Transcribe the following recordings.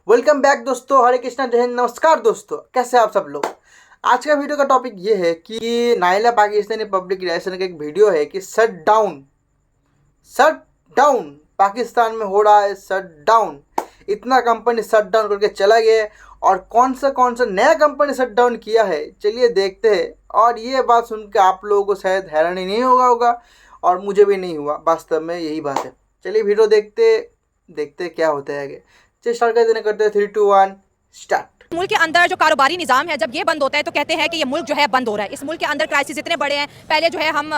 Welcome back दोस्तों, हरे कृष्णा, जय हिंद, नमस्कार दोस्तों। कैसे आप सब लोग। आज का वीडियो का टॉपिक ये है कि नायला पाकिस्तानी पब्लिक रिलेशन का एक वीडियो है कि शट डाउन पाकिस्तान में हो रहा है। शट डाउन, इतना कंपनी शट डाउन करके चला गया और कौन सा नया कंपनी शट डाउन किया है, चलिए देखते हैं। और ये बात सुन के आप लोगों को शायद हैरानी नहीं होगा और मुझे भी नहीं हुआ, वास्तव में यही बात है। चलिए वीडियो देखते क्या होता है आगे। चलिए स्टार्ट करते हैं 3, 2, 1 स्टार्ट। मुल्क के अंदर जो कारोबारी निज़ाम है, जब ये बंद होता है तो कहते हैं कि ये मुल्क जो है बंद हो रहा है। इस मुल्क के अंदर क्राइसिस इतने बड़े हैं। पहले जो है हम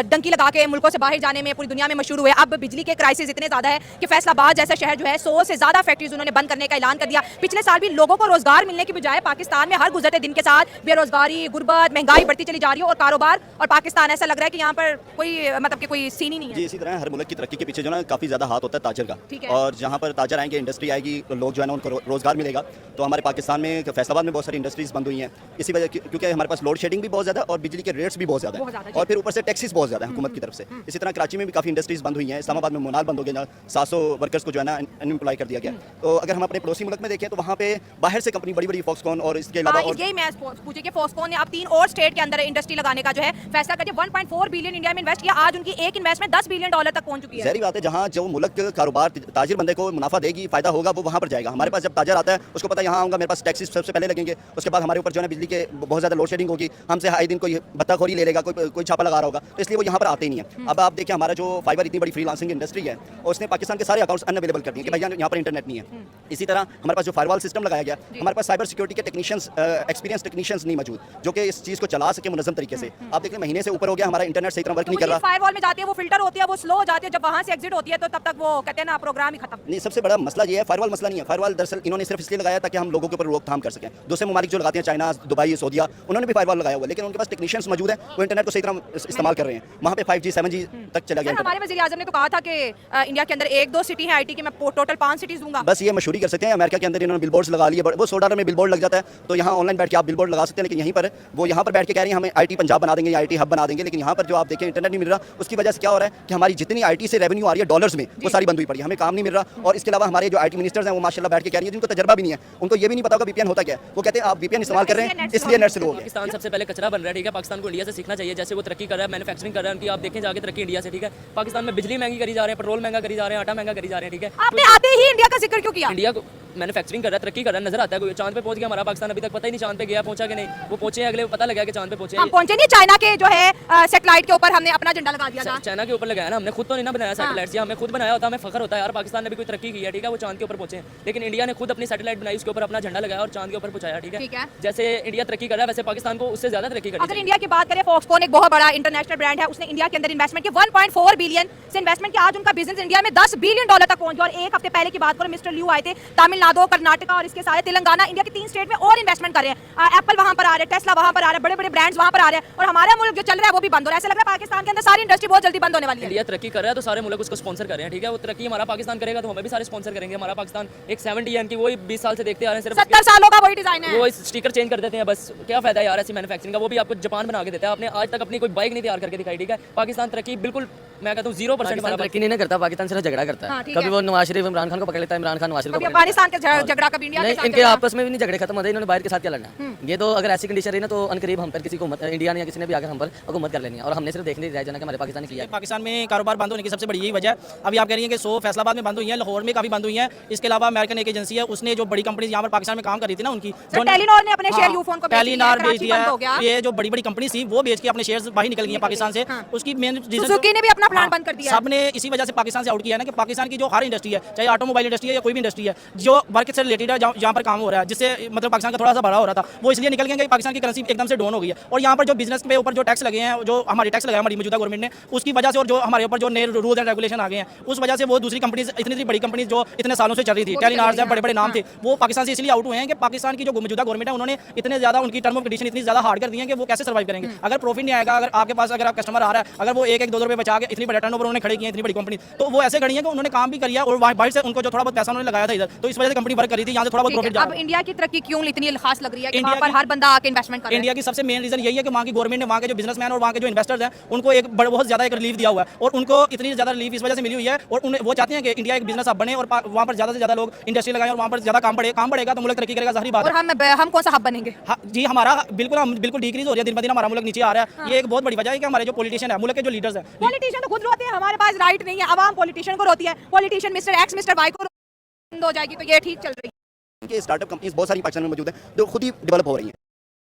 डंकी लगा के मुल्कों से बाहर जाने में पूरी दुनिया में मशहूर हुए। अब बिजली के क्राइसिस इतने ज़्यादा है कि फैसलाबाद जैसा शहर जो है 100 से ज़्यादा फैक्ट्रीज उन्होंने बंद करने का ऐलान कर दिया। पिछले साल भी लोगों को रोजगार मिलने की बजाय पाकिस्तान में हर गुजरते दिन के साथ बेरोजगारी, गुर्बत, महंगाई बढ़ती चली जा रही है और कारोबार और पाकिस्तान ऐसा लग रहा है कि यहाँ पर कोई मतलब कि कोई सीन ही नहीं है। जी, इसी तरह हर मुल्क की तरक्की के पीछे जो ना काफ़ी ज़्यादा हाथ होता है ताजर का। और जहाँ पर ताजर आएंगे, इंडस्ट्री आएगी, लोग जो है ना उनको रोजगार मिलेगा। तो हमारे पाकिस्तान में फैसलाबाद में बहुत सारी इंडस्ट्रीज बंद हुई हैं इसी वजह, क्योंकि हमारे पास लोड शेडिंग भी बहुत ज़्यादा और बिजली के रेट्स भी बहुत ज़्यादा है और फिर ऊपर से टैक्सेस बहुत ज़्यादा है हुकूमत की तरफ से। इसी तरह कराची में भी काफ़ी इंडस्ट्रीज बंद हुई हैं। इस्लामाबाद में मोनाल बंद हो गया, 700 वर्कर्स को जो है ना अनएम्प्लॉय कर दिया गया। तो अगर हम अपने पड़ोसी मुल्क में देखें तो वहाँ पे बाहर से कंपनी बड़ी फॉक्सकॉन और इसके अलावा यही मैं पूछे कि फॉक्सकॉन ने अब 3 और स्टेट के अंदर इंडस्ट्री लगाने का जो है फैसला करके 1.4 बिलियन इंडिया में इन्वेस्ट किया। आज उनकी एक इन्वेस्टमेंट $10 बिलियन तक पहुंच चुकी है। ज़ाहिर बात है, जहाँ जो मुल्क कारोबार ताजिर बंदे को मुनाफा देगी, फायदा होगा, वो वहाँ पर जाएगा। हमारे पास जब ताजर आता है उसको पता है यहाँ आऊँगा, मेरे पास टैक्सेस सबसे पहले लगेंगे, उसके बाद हमारे ऊपर जो है बिजली के बहुत ज़्यादा लोड शेडिंग होगी, हमसे हाई दिन कोई बत्ताखोरी ले लेगा, कोई छापा लगा रहा होगा, तो इसलिए वो यहाँ पर आते ही नहीं है। अब आप देखिए, हमारा जो फाइबर इतनी बड़ी फ्रीलांसिंग इंडस्ट्री है उसने पाकिस्तान के सारे अकाउंट्स अनअवेलेबल कर दिए कि भैया यहाँ पर इंटरनेट नहीं है। इसी तरह हमारे पास जो फायरवॉल सिस्टम लगाया गया, हमारे पास साइबर सिक्योरिटी के टेक्नीशियंस, एक्सपीरियंस टेक्नीशियंस नहीं मौजूद जो कि इस चीज़ को चला सके मुनज़्ज़म तरीके से। आप देखिए, महीने से ऊपर हो गया, हमारा इंटरनेट सही तरह वर्क नहीं कर रहा। फायरवॉल में जाती है, वो फिल्टर होती है, वो स्लो हो जाती है, जब वहाँ से एग्जिट होती है तो तब तक वो कहते हैं ना प्रोग्राम ही खत्म। नहीं, सबसे बड़ा मसला ये है, फायरवॉल मसला नहीं है। फायरवॉल दरअसल इन्होंने सिर्फ इसलिए लगाया ताकि हम लोगों के ऊपर रोकथाम कर सकें। दूसरे ममालिक जो लगाते हैं, चाइना, दुबई, सऊदीया, उन्होंने भी फायरवॉल लगाया हुआ है, लेकिन उनके पास टेक्नीशियंस मौजूद है, वो इंटरनेट को सही तरह इस्तेमाल कर रहे हैं। वहाँ पे 5G 7G तक चला गया। हमारे वज़ीर आज़म ने तो कहा था कि इंडिया के अंदर 1-2 सिटी है आईटी की, मैं टोटल 5 सिटीज दूंगा। बस ये मशहूरी कर सकते हैं। अमेरिका के अंदर इन्होंने बिलबोर्ड्स लगा लिए, वो $100 में बिलबोर्ड लग जाता है, तो यहाँ ऑनलाइन बैठ के आप बिलबोर्ड लगा सकते हैं। लेकिन यहीं पर वो यहाँ पर बैठ के कह रही हैं हमें आईटी पंजाब बना देंगे या आईटी हब बना देंगे, लेकिन यहाँ पर जो आप देखें इंटरनेट नहीं मिल रहा। उसकी वजह से क्या हो रहा है कि हमारी जितनी आईटी से रेवेन्यू आ रही है डॉलर्स में, वो सारी बंद हुई पड़ी है, हमें काम नहीं मिल रहा। और इसके अलावा हमारे जो आईटी मिनिस्टर्स हैं वो माशाल्लाह बैठ के कह रही है, जिनको तजर्बा भी नहीं है, उनको ये भी नहीं पता होगा वीपीएन होता क्या है। वो कहते हैं आप वीपीएन इस्तेमाल कर रहे हैं इसलिए नेट स्लो हो गया। पाकिस्तान सबसे पहले कचरा बन रहा है, ठीक है। पाकिस्तान को इंडिया से सीखना चाहिए, जैसे वो तरक्की कर रहा है, मैन्युफैक्चरिंग कर रहा है, उनकी आप देखें जाके तरक्की इंडिया से, ठीक है। पाकिस्तान में बिजली महंगी करी जा रहे हैं, पेट्रोल महंगा करी जा रहे हैं, आटा महंगा करी जा रहे हैं, ठीक है। आपने आते ही इंडिया का जिक्र क्यों किया? इंडिया को मैन्युफैक्चरिंग कर रहा है, तरक्की कर रहा है, नजर आता है। कोई चांद पे पहुंच गया, हमारा पाकिस्तान अभी तक पता ही नहीं चांद पे गया, पहुंचा कि नहीं। वो पहुंचे अगले पता लगा कि चांद पे पहुंचे। हम पहुंचे नहीं, चाइना के जो है सैटेलाइट के ऊपर हमने अपना झंडा लगा दिया था। चाइना के ऊपर लगाया ना हमने, खुद तो नहीं ना बनाया सैटेलाइट। हमें खुद बनाया होता, हमें फखर होता है यार, पाकिस्तान ने भी कोई तरक्की की है, ठीक है, वो चांद के ऊपर पहुंचे। लेकिन इंडिया ने खुद अपनी सैटेलाइट बनाई, उसके ऊपर अपना झंडा लगाया और चांद के ऊपर पहुंचाया, ठीक है। जैसे इंडिया तरक्की कर रहा है, वैसे पाकिस्तान को उससे ज्यादा तरक्की करनी चाहिए। अगर इंडिया की बात करें, फॉक्सकॉन एक बहुत बड़ा इंटरनेशनल ब्रांड है, उसने इंडिया के अंदर इन्वेस्टमेंट की 1.4 बिलियन से इन्वेस्टमेंट किया। आज उनका बिजनेस इंडिया में $10 बिलियन तक पहुंच गया। और एक हफ्ते पहले की बात करो, मिस्टर लियू आए थे, तमिलनाडु, कर्नाटका और इसके सारे तेलंगाना, इंडिया के 3 स्टेट में और इन्वेस्टमेंट कर रहे हैं। एप्पल वहां पर आ रहे हैं, टेस्ला वहां पर आ रहे हैं, बड़े बड़े ब्रांड्स वहां पर आ रहे हैं, और हमारा मुल्क जो चल रहा है वो भी बंद हो रहा है। ऐसा लग रहा है पाकिस्तान के अंदर सारी इंडस्ट्री बहुत जल्दी बंद होने वाली है। इंडिया तरक्की कर रहा है तो सारे मुल्क उसको स्पॉन्सर कर रहे हैं, ठीक है। वो तरक्की हमारा पाकिस्तान करेगा तो हमें भी सारे स्पॉन्सर करेंगे। हमारा पाकिस्तान एक 70 ईयर की वही 20 साल से देखते आ रहे हैं, सिर्फ 70 सालों का वही डिजाइन है, वो स्टिकर चेंज कर देते हैं, बस क्या फायदा यार ऐसी मैन्युफैक्चरिंग का। वो भी आपको जापान बना के देता है, आपने आज तक अपनी कोई बाइक नहीं तैयार करके दिखाई, ठीक है। पाकिस्तान तरक्की बिल्कुल, मैं कहता हूँ 0% तरक्की नहीं करता। पाकिस्तान सिर्फ झगड़ा करता है। कभी वो नवाज शरीफ इमरान खान को पकड़ लेता है, इमरान खान नवाज शरीफ को। अफगानिस्तान के झगड़ा कभी इंडिया के साथ, इनके आपस में भी नहीं झगड़े खत्म होते, इन्होंने बाहर के साथ क्या लड़ना। ये तो अगर ऐसी कंडीशन रही ना तो अनकरीब हम पर किसी को इंडिया ने या किसी ने भी आकर हम पर हुकूमत कर लेनी है, और हमने सिर्फ देखने रह जाना कि हमारे पाकिस्तान ने किया। पाकिस्तान में कारोबार बंद होने की सबसे बड़ी यही वजह है। अभी आप कह रही हैं कि 100 फैसलाबाद में बंद हुई है, लाहौर में काफी बंद हुई है। इसके अलावा अमेरिकन एक एजेंसी है, उसने जो बड़ी कंपनी यहाँ पर पाकिस्तान में काम कर रही थी ना, उनकी टेलीनॉर ने अपने शेयर यूफोन को टेलीनॉर बेच दिया। ये जो बड़ी बड़ी कंपनी थी वो बेच के अपने शेयर बाहर निकल गई है पाकिस्तान से। उसकी मेन सुजुकी ने भी अपना प्लांट बंद कर दिया। सबने इसी वजह से पाकिस्तान से आउट किया है ना, कि पाकिस्तान की जो हर इंडस्ट्री है, चाहे ऑटोमोबाइल इंडस्ट्री है या कोई भी इंडस्ट्री है जो वर्क से रिलेटेड है, जहाँ पर काम हो रहा है, जिससे मतलब पाकिस्तान का थोड़ा सा बड़ा हो रहा था, वो इसलिए निकल गए कि पाकिस्तान की करेंसी एकदम से डाउन हो गई है। और यहाँ पर जो बिजनेस के ऊपर जो टैक्स लगे हैं, जो हमारे टैक्स लगाया हमारी मौजूदा गवर्नमेंट ने, उसकी वजह से, और जो हमारे ऊपर जो नए रूल्स एंड रेगुलेशन आ गए हैं, उस वजह से वो दूसरी कंपनीज, इतनी बड़ी कंपनीज जो इतने सालों से चल रही थी, टेलीनॉर से बड़े बड़े नाम थे, वो पाकिस्तान से इसलिए आउट हुए हैं कि पाकिस्तान की जो मौजूदा गवर्नमेंट है उन्होंने इतने ज्यादा उनकी टर्म ऑफ कंडीशन इतनी ज्यादा हार्ड कर दी है कि वो कैसे सर्वाइव करेंगे। अगर प्रॉफिट नहीं आएगा, अगर आपके पास अगर आप कस्टमर आ रहा है, अगर वो 1-1, 2 रुपये बचा के इतनी बड़ा टर्नओवर उन्होंने खड़े किए, इतनी बड़ी कंपनी, तो वो ऐसे खड़ी है कि उन्होंने काम भी किया और बाहर से उनको जो थोड़ा बहुत पैसा उन्होंने लगाया था इधर, तो इस वजह से कंपनी वर्क कर रही थी, यहाँ से थोड़ा बहुत प्रॉफिट जा अब इंडिया की तरक्की क्यों इतनी खास लग रही है कि इंडिया वहाँ पर की- हर बंदा आके इन्वेस्टमेंट कर रहा है? इंडिया की सबसे मेन रीजन यही है कि वहाँ की गवर्नमेंट ने वहाँ के जो बिजनेसमैन और वहाँ के जो इन्वेस्टर्स हैं उनको एक बहुत ज्यादा एक रिलीफ दिया हुआ है, और उनको इतनी ज्यादा रिलीफ इस वजह से मिली हुई है, और उन्हें वो चाहते हैं कि इंडिया एक बिजनेस हब बने और वहाँ पर ज्यादा से ज्यादा लोग इंडस्ट्री लगाएं और वहाँ पर ज्यादा काम बढ़ेगा तो मुल्क तरक्की करेगा, जाहिर बात और है। हम कौन सा हब बनेंगे? हाँ जी, हम बिल्कुल डिक्रीज हो रही है, दिन ब दिन हमारा मुल्क नीचे आ रहा है। ये एक बहुत बड़ी वजह है कि हमारे जो पॉलिटिशियन है, मुल्क के जो लीडर्स हैं, पॉलिटिशियन तो खुद रोते हैं हमारे पास राइट नहीं है, आवाम पॉलिटिशियन को रोती है, politician mister X mister Y को बंद हो जाएगी तो ये ठीक चल रही है। कि स्टार्टअप कंपनीज बहुत सारी पाकिस्तान में मौजूद है जो खुद ही डेवलप हो रही हैं,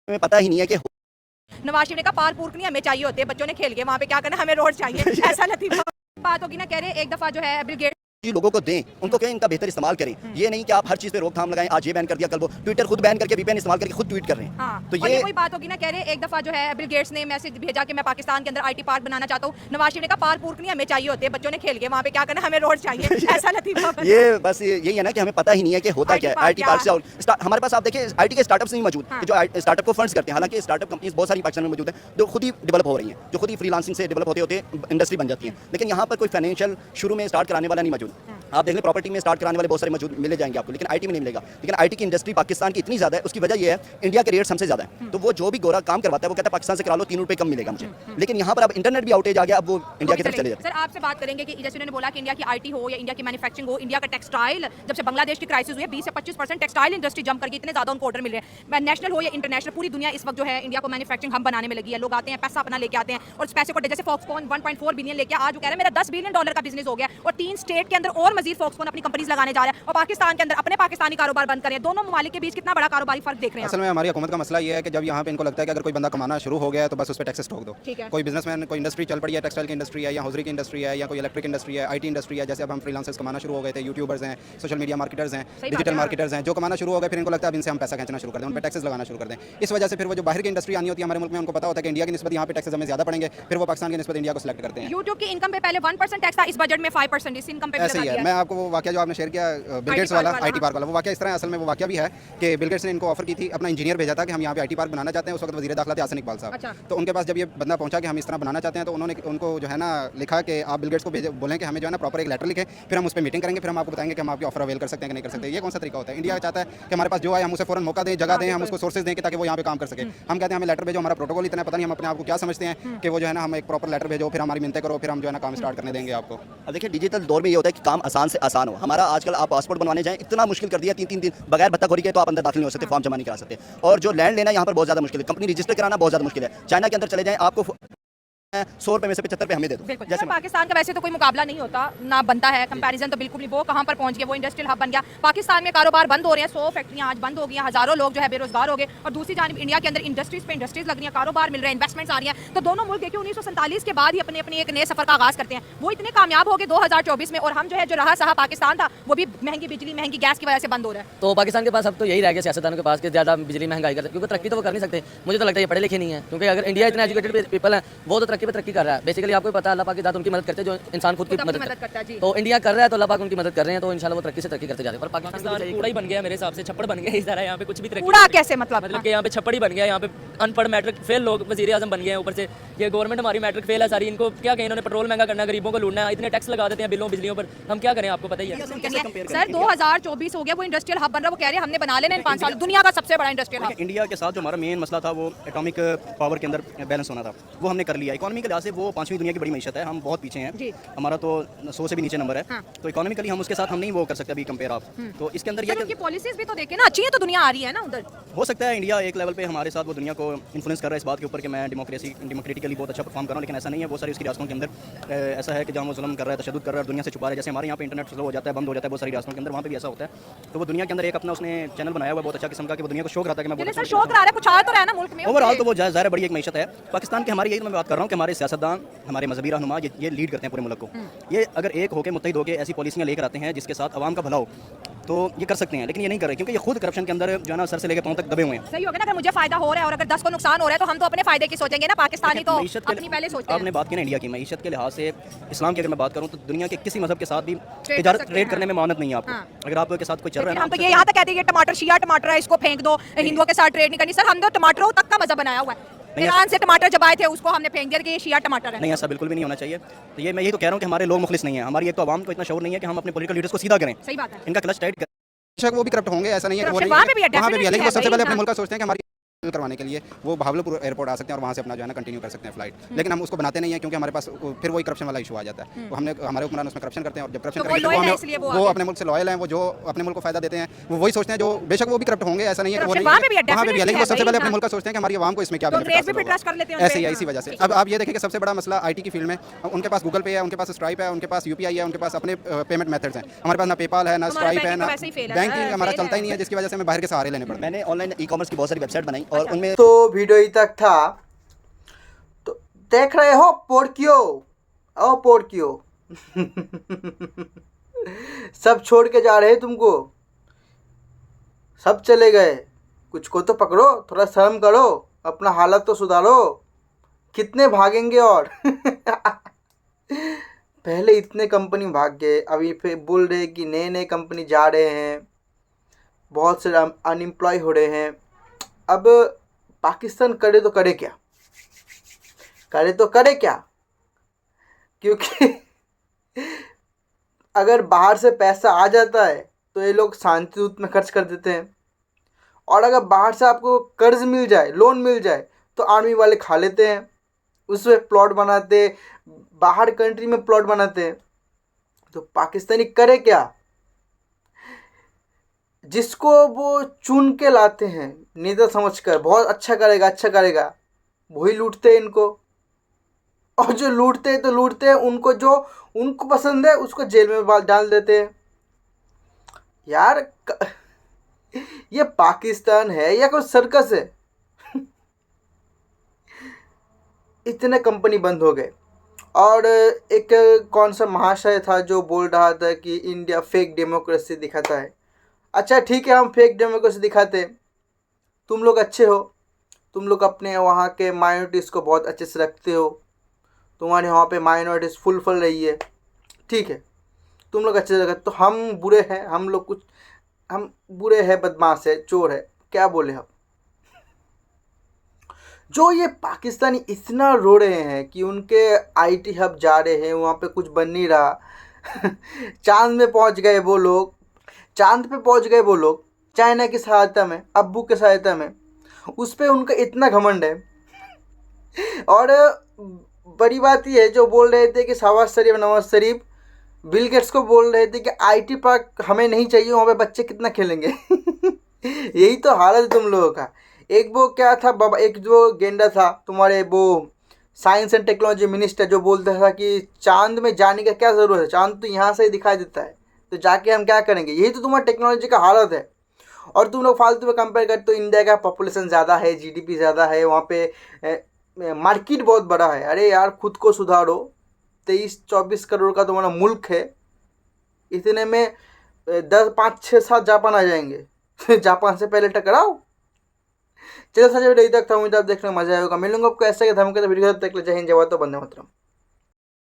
हमें पता ही नहीं है कि नवाज शरीफ ने कहा पार्क नहीं हमें चाहिए होते, बच्चों ने खेल के वहाँ पे क्या करना, हमें रोड चाहिए। ऐसा लतीफा बात होगी ना, कह रहे एक दफा जो है बिल गेट्स जी लोगों को दें, उनको कहें इनका बेहतर इस्तेमाल करें। ये नहीं कि आप हर चीज़ पे रोकथाम लगाएं, आज ये बैन कर दिया कल वो, ट्विटर खुद बैन करके वीपीएन इस्तेमाल करके खुद ट्वीट कर रहे हैं। हाँ, तो और ये कोई बात होगी ना, कह रहे एक दफा जो है बिल गेट्स ने मैसेज भेजा कि मैं पाकिस्तान के अंदर आईटी पार्क बनाना चाहता हूँ, नवाज शरीफ ने कहा पार्क नहीं हमें चाहिए होते, बच्चों ने खेल के वहाँ पे क्या करना, हमें रोड चाहिए। ऐसा लतीफा ये बस यही है ना कि हमें पता ही नहीं है कि होता क्या है आईटी पार्क से। और हमारे पास आप देखिए आईटी के स्टार्टअप्स नहीं मौजूद कि जो स्टार्टअप को फंड्स करते हैं, हालांकि स्टार्टअप कंपनीज बहुत सारी पाकिस्तान में मौजूद है जो खुद ही डेवलप हो रही हैं, जो खुद ही फ्रीलांसिंग से डेवलप होते इंडस्ट्री बन जाती है, लेकिन यहाँ पर कोई फाइनेंशियल शुरू में स्टार्ट कराने वाला नहीं मौजूद। आप देख लें प्रॉपर्टी में स्टार्ट कराने वाले बहुत सारे मौजूद मिले जाएंगे आपको, लेकिन आईटी में नहीं मिलेगा। लेकिन आईटी की इंडस्ट्री पाकिस्तान की इतनी ज़्यादा है, उसकी वजह ये है इंडिया के रेट्स हमसे ज़्यादा है, तो वो जो भी गोरा काम करवाता है वो कहता है पाकिस्तान से करा लो 3 रुपये कम मिलेगा मुझे, लेकिन यहाँ पर अब इंटरनेट भी आउटेज आ गया, अब वो इंडिया की तरफ चले जाते हैं। सर आपसे बात करेंगे कि जैसे उन्होंने बोला कि इंडिया की आईटी हो या इंडिया की मैन्युफैक्चरिंग हो, इंडिया का टेक्सटाइल, जब से बांग्लादेश की क्राइसिस हुई है 20 से 25% टेक्सटाइल इंडस्ट्री जंप करके इतने ज्यादा उनको ऑर्डर मिल रहे हैं, नेशनल हो या इंटरनेशनल, पूरी दुनिया इस वक्त जो है इंडिया को मैन्युफैक्चरिंग हम बनाने में लगी है। लोग आते हैं पैसा अपना लेके आते हैं और उस पैसे को जैसे फॉक्सकॉन 1.4 बिलियन लेके आज वो कह रहा है मेरा $10 बिलियन का बिजनेस हो गया, और 3 स्टेट के अंदर और मजीद फॉक्सकॉन अपनी कंपनीज लगाने जा रहा है, और पाकिस्तान के अंदर अपने पाकिस्तानी कारोबार बंद करें। दोनों ममालिक के बीच कितना बड़ा कारोबारी फर्क देख रहे हैं? असल में हमारी हुकूमत का मसला ये है कि जब यहाँ पे इनको लगता है कि अगर कोई बंदा कमाना शुरू हो गया है तो बस उस पर टैक्सेस ठोक दो। ठीक है। कोई बिजनेसमैन कोई इंडस्ट्री चल पड़ी है, टेक्सटाइल की इंडस्ट्री है या हौजरी की इंडस्ट्री है या कोई इलेक्ट्रिक इंडस्ट्री है, आईटी इंडस्ट्री है, जैसे अब हम फ्रीलांसर्स कमाना शुरू हो गए थे, यूट्यूबर्स हैं, सोशल मीडिया मार्केटर्स हैं, डिजिटल मार्केटर्स हैं, जो कमाना शुरू हो गए, फिर इनको लगता है अब इनसे हम पैसा खींचना शुरू कर दें, उन पर टैक्सेस लगाना शुरू कर दें। इस वजह से फिर वो जो बाहर की इंडस्ट्री आनी होती है हमारे मुल्क में, उनको पता होता है कि इंडिया की निस्बत यहाँ पे टैक्सेस हमें ज़्यादा पड़ेंगे, फिर वो पाकिस्तान की निस्बत इंडिया को सिलेक्ट करते हैं। यूट्यूब की इनकम पे पहले 1% टैक्स था, इस बजट में 5% इस इनकम पे ऐसे ही है। मैं आपको वो वाकया जो आपने शेयर किया बिल गेट्स वाला, आईटी पार्क वाला, वो वाकया इस तरह असल में वो वाकया भी है कि बिल गेट्स ने इनको ऑफर की थी, अपना इंजीनियर भेजा था कि हम यहाँ पे आईटी पार्क बनाना चाहते हैं। उस वक्त वजीर दाखिला थे आसिफ इकबाल साहब। अच्छा। तो उनके पास जब ये बंदा पहुंचा कि हम इस तरह बनाना चाहते हैं, तो उन्होंने उनको जो है ना लिखा कि आप बिल गेट्स को बोलें कि हमें जो है ना प्रॉपर एक लेटर लिखें, फिर हम उस पर मीटिंग करेंगे, फिर हम आपको बताएंगे कि हम आपकी ऑफर अवेल कर सकते हैं कि नहीं कर सकते। ये कौन सा तरीका होता है? इंडिया चाहता है कि हमारे पास जो आए हम उसे फौरन मौका दें, जगह दें, हम उसको सोर्सेज दें कि ताकि वो यहाँ पे काम कर सके। हम कहते हैं हमें लेटर भेजो, हमारा प्रोटोकॉल इतना पता नहीं हम अपने आप को क्या समझते हैं कि वो जो है ना हम एक प्रॉपर लेटर भेजो, फिर हमारी मिन्नतें करो, फिर हम जो है ना काम स्टार्ट करने देंगे आपको। अब देखिए डिजिटल दौर में ये होता है कि काम आसान से आसान हो। हमारा आजकल आप पासपोर्ट बनवाने जाएं इतना मुश्किल कर दिया, 3-3 दिन बगैर भत्ताखोरी के तो आप अंदर दाखिल नहीं हो सकते, फॉर्म जमा नहीं करा सकते। और जो लैंड लेना यहाँ पर बहुत ज़्यादा मुश्किल है, कंपनी रजिस्टर कराना बहुत ज़्यादा मुश्किल है। चाइना के अंदर चले जाएं, आपको 100 रुपये में से 75 रुपये हमें दे दो। बिल्कुल। जैसे पाकिस्तान का वैसे तो कोई मुकाबला नहीं होता, ना बनता है, कंपैरिजन तो बिल्कुल नहीं। वो कहाँ पर पहुंच गए, वो इंडस्ट्रियल हब बन गया। पाकिस्तान में कारोबार बंद हो रहे हैं, 100 फैक्ट्रियां आज बंद हो गई, हजारों लोग जो है बेरोजगार हो गए, और दूसरी जानिब इंडिया के अंदर इंडस्ट्रीज पे इंडस्ट्रीज लग रही हैं, कारोबार मिल रहे हैं, इन्वेस्टमेंट्स आ रही हैं। तो दोनों मुल्क देखिए 1947 के बाद ही अपने अपने एक नए सफर का आगाज करते हैं। वो इतने कामयाब हो गए 2024 में, और हम जो है जो रहा सहा पाकिस्तान था वो भी महंगी बिजली महंगी गैस की वजह से बंद हो रहा है। तो पाकिस्तान के पास अब तो यही रह गया सियासतदानों के पास कि ज़्यादा बिजली महंगाई कर, क्योंकि तरक्की तो वो कर नहीं सकते। मुझे तो लगता है ये पढ़े लिखे नहीं है, क्योंकि अगर इंडिया इतने एजुकेटेड पीपल है, वो तो तरक्की पे तरक्की कर रहा है। बेसिकली आपको पता है अल्लाह पाक की ज़ात उनकी मदद करते हैं, जो इंसान खुद की मदद करता है जी। तो इंडिया कर रहा है तो अल्लाह पाक उनकी मदद कर रहे हैं, तो इंशाल्लाह वो तरक्की से तरक्की करते जा रहे हैं। पर पाकिस्तान कूड़ा ही बन गया मेरे हिसाब से, छप्पड़ बन गया इस तरह। यहाँ पे कुछ भी तरक्की कूड़ा कैसे मतलब? कि यहाँ पे छप्पड़ ही बन गया, यहाँ पे अनपढ़ मैट्रिक फेल लोग वजीर आजम बन गए हैं। ऊपर से ये गवर्नमेंट हमारी मैट्रिक फेल है सारी। इनको क्या कहें, इन्होंने पेट्रोल महंगा करना, गरीबों को लूटना है, इतने टैक्स लगा देते हैं बिलों बिजलियों पर। हम क्या करें, आपको पता ही है। सर 2024 हो गया, वो इंडस्ट्रियल हब बन रहा है, वो कह रहे हैं हमने बना लेना इन 5 साल, दुनिया का सबसे बड़ा इंडस्ट्रियल हब। इंडिया के साथ जो हमारा मेन मसला था वो एटॉमिक पावर के अंदर बैलेंस होना था, वो हमने कर लिया। इकोनॉमी के लिहाज से वो 5वीं दुनिया की बड़ी मैशत है, हम बहुत पीछे हैं। हमारा तो 100 से भी नीचे नंबर है। हाँ। तो इकोनॉमिकली हम उसके साथ हम नहीं वो कर सकते अभी कंपेयर आप। तो इसके अंदर सर ये उनकी पॉलिसीज भी तो देखें ना, अच्छी है तो दुनिया आ रही है ना उधर। हो सकता है इंडिया एक लेवल पे हमारे साथ वो दुनिया को इन्फ्लुएंस कर रहा है इस बात के ऊपर कि मैं डेमोक्रेटिकली बहुत अच्छा परफॉर्म कर रहा हूँ, लेकिन ऐसा नहीं है। बहुत सारी उसकी रियासतों के अंदर ऐसा है कि जहाँ वो जुल्म कर रहा है, तशद्दुद कर रहा है, दुनिया से छुपा रहा है। जैसे हमारे यहाँ पे इंटरनेट स्लो हो जाता है, बंद हो जाता है बहुत सारी रियासतों के अंदर, वहाँ पे भी ऐसा होता है। तो वो दुनिया के अंदर एक अपना उसने चैनल बनाया हुआ है बहुत अच्छा किस्म का, कि वो दुनिया को शौक रहा था कि मैं सर शौक रहा है, कुछ आ तो रहा है ना मुल्क में। ओवरऑल तो वो ज़ाहिर बड़ी एक मैशत है पाकिस्तान की। हमारी यही मैं बात कर रहा हूँ कि हमारे सियासतदान, हमारे मजहबी रहनुमा ये लीड करते हैं पूरे मुल्क को। ये अगर एक होकर मुत्तहिद होकर ऐसी पॉलिसियाँ लेकर आते हैं जिसके साथ आवाम का भला हो तो ये कर सकते हैं, लेकिन ये नहीं कर रहे क्योंकि ये खुद करप्शन के अंदर जो है ना सर से लेकर पांव तक दबे हुए हैं। सही हो गया ना, अगर मुझे फायदा हो रहा है और अगर 10 को नुकसान हो रहा है तो हम तो अपने फायदे की सोचेंगे ना। पाकिस्तानी तो अपनी पहले सोचते हैं। आपने बात की ना इंडिया की मैशत के लिहाज से, इस्लाम की अगर मैं बात करूँ तो दुनिया के किसी मजहब के साथ भी ट्रेड करने में मानत नहीं है आपको। अगर आपके साथ कोई चल रहा है, हम तो ये यहाँ तक कहते हैं ये टमाटर शिया टमाटर है, इसको फेंक दो, हिंदुओं के साथ ट्रेड नहीं करनी। सर हमने टमाटरों तक का मजा बनाया हुआ है। ईरान से टमाटर जब आए थे उसको हमने फेंक दिया कि ये शिया टमाटर है। नहीं, ऐसा बिल्कुल भी नहीं होना चाहिए। तो ये मैं यही तो कह रहा हूँ कि हमारे लोग मुखलिस नहीं है, हमारी एक तो आवाम को इतना शऊर नहीं है कि हम अपने पॉलिटिकल लीडर्स को सीधा करें, सही बात है। इनका क्लच टाइट करें। बेशक वो भी करप्ट होंगे, ऐसा नहीं है कि वो Corruption नहीं वहाँ पे भी है, वहाँ पे भी है, लेकिन वो definitely सबसे है पहले भाई, अपने मुल्क का सोचते हैं कि हमारी करवाने के लिए वो भावलपुर एयरपोर्ट आ सकते हैं और वहाँ से अपना जो है ना कंटिन्यू कर सकते हैं फ्लाइट, लेकिन हम उसको बनाते नहीं है क्योंकि हमारे पास फिर वही करप्शन वाला इशू आ जाता है। तो हमने हमारे हुक्मरान उसमें करप्शन करते हैं और जब करप्शन तो वो करेंगे loyal है, तो इसलिए वो वो आगे। अपने मुल्क से लॉयल हैं, वो जो अपने मुल्क को फायदा देते हैं वो वही सोचते हैं, जो बेशक वो भी करप्ट होंगे, ऐसा नहीं है कि वो Corruption नहीं वहाँ पे भी है, वहाँ पे भी है, लेकिन वो definitely सबसे है पहले भाई, अपने मुल्क का सोचते हैं कि हमारी आवाम को इसमें क्या तो benefit अंग्रेज भी हासिल फिर होगा। trust कर लेते हैं उन पे, ऐसे ही है, इसी हाँ, वजह से। ठीक है। अब आप ये देखें कि सबसे बड़ा मसला आईटी की फील्ड में, उनके पास गूगल पे है, उनके पास स्ट्राइप है, उनके पास यूपीआई है, उनके पास अपने पेमेंट मेथड्स हैं। हमारे पास ना पेपाल है, ना हमारा स्ट्राइप है, banking ना तो वैसे ही fail है, बैंकिंग हमारा fail चलता ही है। नहीं है, जिसकी वजह से हमें बाहर के सहारे लेने पड़ते हैं। मैंने ऑनलाइन ई कॉमर्स की बहुत सारी वेबसाइट बनाई और उनमें तो वीडियो ही तक था। तो देख रहे हो पोर्कियो, ओ पोर्कियो सब छोड़ के जा रहे हैं तुमको, सब चले गए, कुछ को तो पकड़ो, थोड़ा शर्म करो, अपना हालत तो सुधारो, कितने भागेंगे और पहले इतने कंपनी भाग गए, अभी फिर बोल रहे कि नए नए कंपनी जा रहे हैं, बहुत से अनएम्प्लॉय हो रहे हैं। अब पाकिस्तान करे तो करे क्या, करे तो करे क्या, क्योंकि अगर बाहर से पैसा आ जाता है तो ये लोग शांति दूत में खर्च कर देते हैं, और अगर बाहर से आपको कर्ज मिल जाए, लोन मिल जाए, तो आर्मी वाले खा लेते हैं, उसमें प्लॉट बनाते, बाहर कंट्री में प्लॉट बनाते हैं। तो पाकिस्तानी करे क्या, जिसको वो चुन के लाते हैं नेता समझकर, बहुत अच्छा करेगा अच्छा करेगा, वही लूटते हैं इनको, और जो लूटते हैं तो लूटते हैं, उनको जो उनको पसंद है उसको जेल में डाल देते हैं। यार ये पाकिस्तान है या कोई सर्कस है? इतने कंपनी बंद हो गए, और एक कौन सा महाशय था जो बोल रहा था कि इंडिया फेक डेमोक्रेसी दिखाता है। अच्छा ठीक है, हम फेक डेमोक्रेसी दिखाते, तुम लोग अच्छे हो, तुम लोग अपने वहाँ के माइनॉरिटीज़ को बहुत अच्छे से रखते हो, तुम्हारे वहाँ पे माइनॉरिटीज़ फुल रही है, ठीक है, तुम लोग अच्छे से रखते, तो हम बुरे हैं, हम लोग कुछ, हम बुरे हैं, बदमाश है, चोर है, क्या बोले हम। जो ये पाकिस्तानी इतना रो रहे हैं कि उनके आईटी हब जा रहे हैं, वहाँ पे कुछ बन नहीं रहा चांद में पहुँच गए वो लोग, चांद पे पहुँच गए वो लोग चाइना की सहायता में, अब्बू की सहायता में, उस पर उनका इतना घमंड है। और बड़ी बात ये है, जो बोल रहे थे कि शहबाज शरीफ नवाज शरीफ बिल गेट्स को बोल रहे थे कि आईटी पार्क हमें नहीं चाहिए, वहाँ पे बच्चे कितना खेलेंगे यही तो हालत है तुम लोगों का। एक वो क्या था बाबा, एक जो गेंडा था तुम्हारे वो साइंस एंड टेक्नोलॉजी मिनिस्टर, जो बोलता था कि चांद में जाने का क्या ज़रूरत है, चांद तो यहाँ से ही दिखाई देता है, तो जाके हम क्या करेंगे। यही तो तुम्हारा टेक्नोलॉजी का हालत है। और तुम लोग फालतू में कंपेयर करते हो, इंडिया का पॉपुलेशन ज़्यादा है, जीडीपी ज़्यादा है, वहाँ पे मार्केट बहुत बड़ा है। अरे यार खुद को सुधारो, 23-24 करोड़ का तुम्हारा मुल्क है, इतने में 10, 5, 6, 7 जापान आ जाएंगे जापान से पहले टकराओ। चलो सच वीडियो तक था, मुझे आप देखने में मजा आएगा। मिलूंगा आपको ऐसे धमके तो वीडियो तक। जय हिंद, जय भारत, वंदे मातरम।